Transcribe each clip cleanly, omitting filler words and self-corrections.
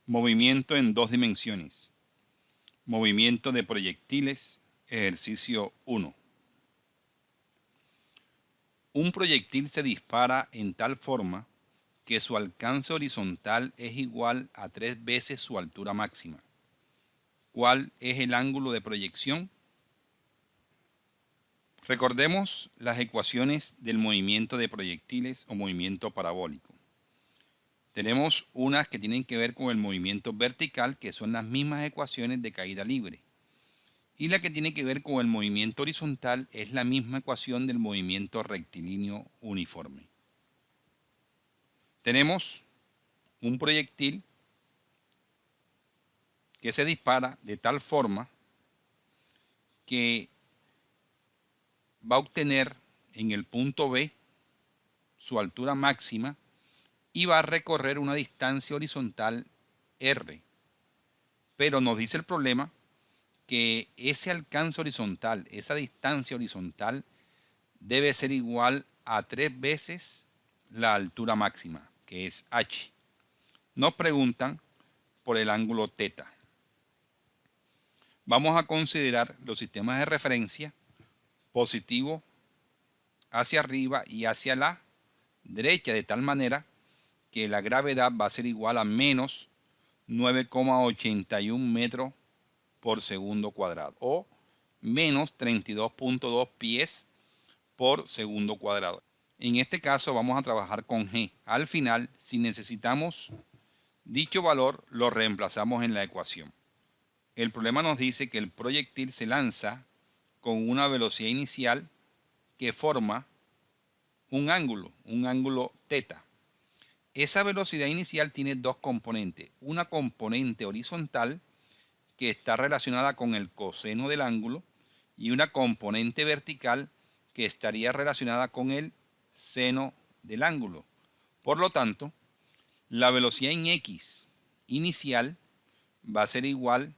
Movimiento en dos dimensiones. Movimiento de proyectiles, ejercicio 1. Un proyectil se dispara en tal forma que su alcance horizontal es igual a 3 veces su altura máxima. ¿Cuál es el ángulo de proyección? Recordemos las ecuaciones del movimiento de proyectiles o movimiento parabólico. Tenemos unas que tienen que ver con el movimiento vertical, que son las mismas ecuaciones de caída libre. Y la que tiene que ver con el movimiento horizontal es la misma ecuación del movimiento rectilíneo uniforme. Tenemos un proyectil que se dispara de tal forma que va a obtener en el punto B su altura máxima y va a recorrer una distancia horizontal R. Pero nos dice el problema que ese alcance horizontal, esa distancia horizontal, debe ser igual a 3 veces la altura máxima, que es h. Nos preguntan por el ángulo θ. Vamos a considerar los sistemas de referencia positivo hacia arriba y hacia la derecha, de tal manera que la gravedad va a ser igual a menos 9,81 metros por segundo cuadrado o menos 32,2 pies por segundo cuadrado. En este caso vamos a trabajar con G. Al final, si necesitamos dicho valor, lo reemplazamos en la ecuación. El problema nos dice que el proyectil se lanza con una velocidad inicial que forma un ángulo θ. Esa velocidad inicial tiene dos componentes. Una componente horizontal que está relacionada con el coseno del ángulo y una componente vertical que estaría relacionada con el seno del ángulo. Por lo tanto, la velocidad en x inicial va a ser igual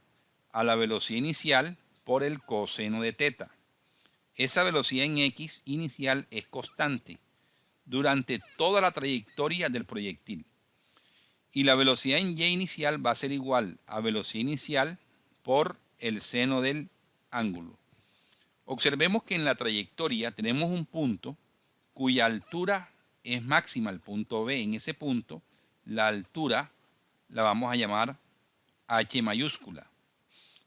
a la velocidad inicial por el coseno de θ. Esa velocidad en x inicial es constante durante toda la trayectoria del proyectil. Y la velocidad en y inicial va a ser igual a velocidad inicial por el seno del ángulo. Observemos que en la trayectoria tenemos un punto cuya altura es máxima, el punto B. En ese punto, la altura la vamos a llamar h mayúscula.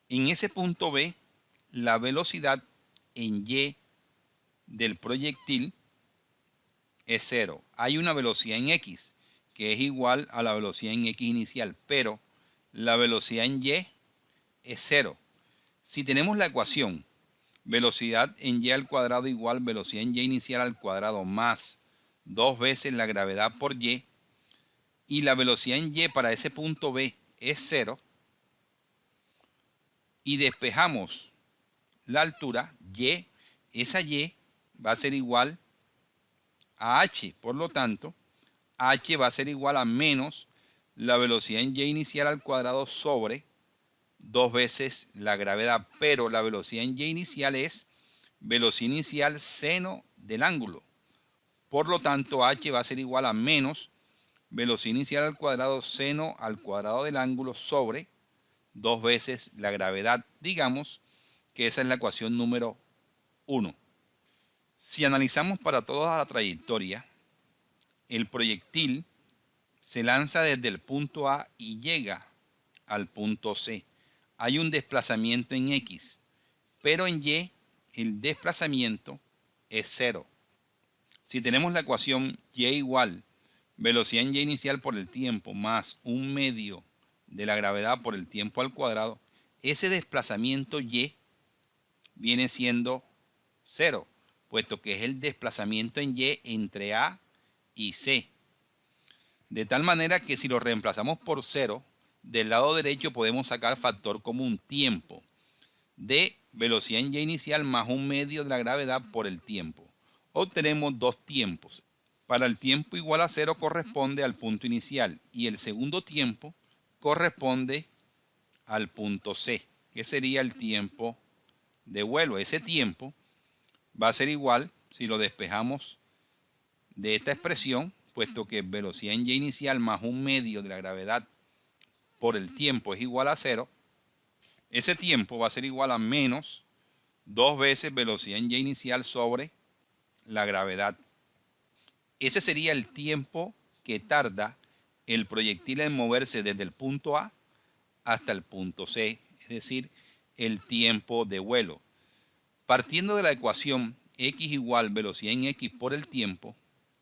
En ese punto B, la velocidad en y del proyectil es 0. Hay una velocidad en x que es igual a la velocidad en x inicial, pero la velocidad en y es 0. Si tenemos la ecuación velocidad en y al cuadrado igual velocidad en y inicial al cuadrado más 2 veces la gravedad por y, y la velocidad en y para ese punto B es 0, y despejamos la altura y, esa y va a ser igual a h. Por lo tanto, h va a ser igual a menos la velocidad en y inicial al cuadrado sobre 2 veces la gravedad, pero la velocidad en y inicial es velocidad inicial seno del ángulo. Por lo tanto, h va a ser igual a menos velocidad inicial al cuadrado seno al cuadrado del ángulo sobre 2 veces la gravedad. Digamos que esa es la ecuación número 1. Si analizamos para toda la trayectoria, el proyectil se lanza desde el punto A y llega al punto C. Hay un desplazamiento en X, pero en Y el desplazamiento es 0. Si tenemos la ecuación Y igual velocidad en Y inicial por el tiempo más un medio de la gravedad por el tiempo al cuadrado, ese desplazamiento Y viene siendo 0, puesto que es el desplazamiento en Y entre A y C. De tal manera que si lo reemplazamos por 0, del lado derecho podemos sacar factor común tiempo de velocidad en y inicial más un medio de la gravedad por el tiempo. Obtenemos dos tiempos. Para el tiempo igual a 0 corresponde al punto inicial y el segundo tiempo corresponde al punto C, que sería el tiempo de vuelo. Ese tiempo va a ser igual, si lo despejamos de esta expresión, puesto que velocidad en y inicial más un medio de la gravedad por el tiempo es igual a 0, ese tiempo va a ser igual a menos 2 veces velocidad en y inicial sobre la gravedad. Ese sería el tiempo que tarda el proyectil en moverse desde el punto A hasta el punto C, es decir, el tiempo de vuelo. Partiendo de la ecuación x igual velocidad en x por el tiempo,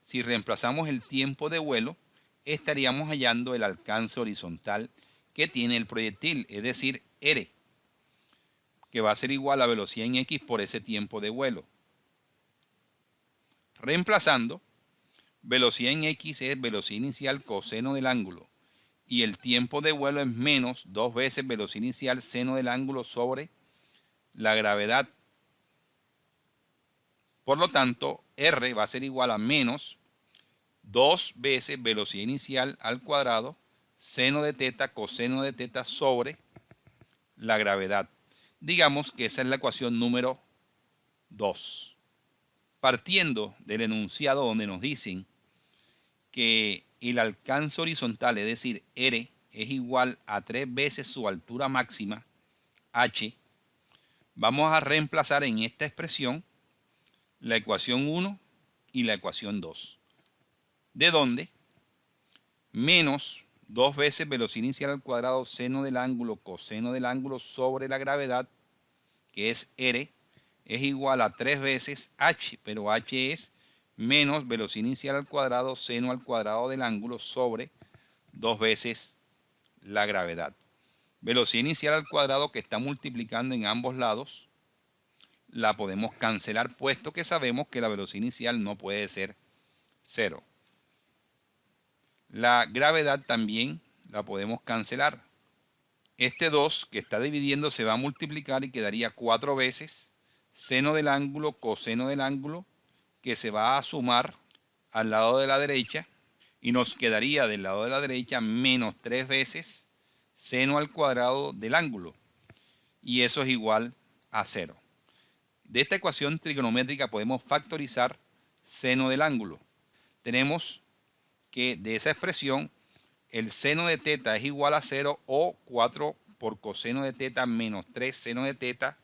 si reemplazamos el tiempo de vuelo, estaríamos hallando el alcance horizontal que tiene el proyectil, es decir, r, que va a ser igual a velocidad en x por ese tiempo de vuelo. Reemplazando, velocidad en x es velocidad inicial coseno del ángulo y el tiempo de vuelo es menos 2 veces velocidad inicial seno del ángulo sobre la gravedad. Por lo tanto, r va a ser igual a menos 2 veces velocidad inicial al cuadrado seno de teta coseno de teta sobre la gravedad. Digamos que esa es la ecuación número 2. Partiendo del enunciado donde nos dicen que el alcance horizontal, es decir, r, es igual a 3 veces su altura máxima, h, vamos a reemplazar en esta expresión la ecuación 1 y la ecuación 2. ¿De dónde? Menos 2 veces velocidad inicial al cuadrado seno del ángulo coseno del ángulo sobre la gravedad, que es r, es igual a 3 veces h, pero h es menos velocidad inicial al cuadrado seno al cuadrado del ángulo sobre 2 veces la gravedad. Velocidad inicial al cuadrado que está multiplicando en ambos lados, la podemos cancelar puesto que sabemos que la velocidad inicial no puede ser 0. La gravedad también la podemos cancelar. Este 2 que está dividiendo se va a multiplicar y quedaría 4 veces seno del ángulo coseno del ángulo, que se va a sumar al lado de la derecha y nos quedaría del lado de la derecha menos 3 veces seno al cuadrado del ángulo, y eso es igual a 0. De esta ecuación trigonométrica podemos factorizar seno del ángulo. Tenemos que de esa expresión el seno de teta es igual a 0 o 4 por coseno de teta menos 3 seno de teta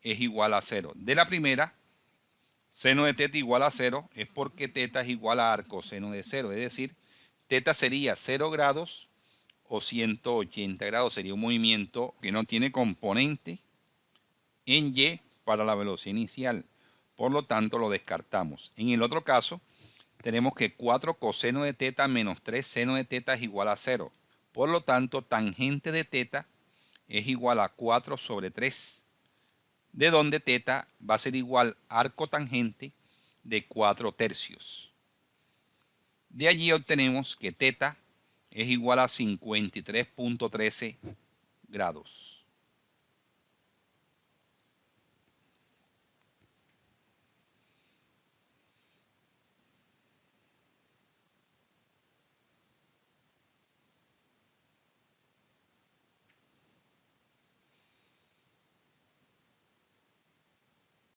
es igual a 0. De la primera, seno de teta igual a 0 es porque teta es igual a arcoseno de 0, es decir, teta sería 0 grados o 180 grados, sería un movimiento que no tiene componente en y para la velocidad inicial, por lo tanto lo descartamos. En el otro caso, tenemos que 4 coseno de teta menos 3 seno de teta es igual a 0, por lo tanto tangente de teta es igual a 4 sobre 3, de donde teta va a ser igual arco tangente de 4 tercios. De allí obtenemos que teta es igual a 53.13 grados.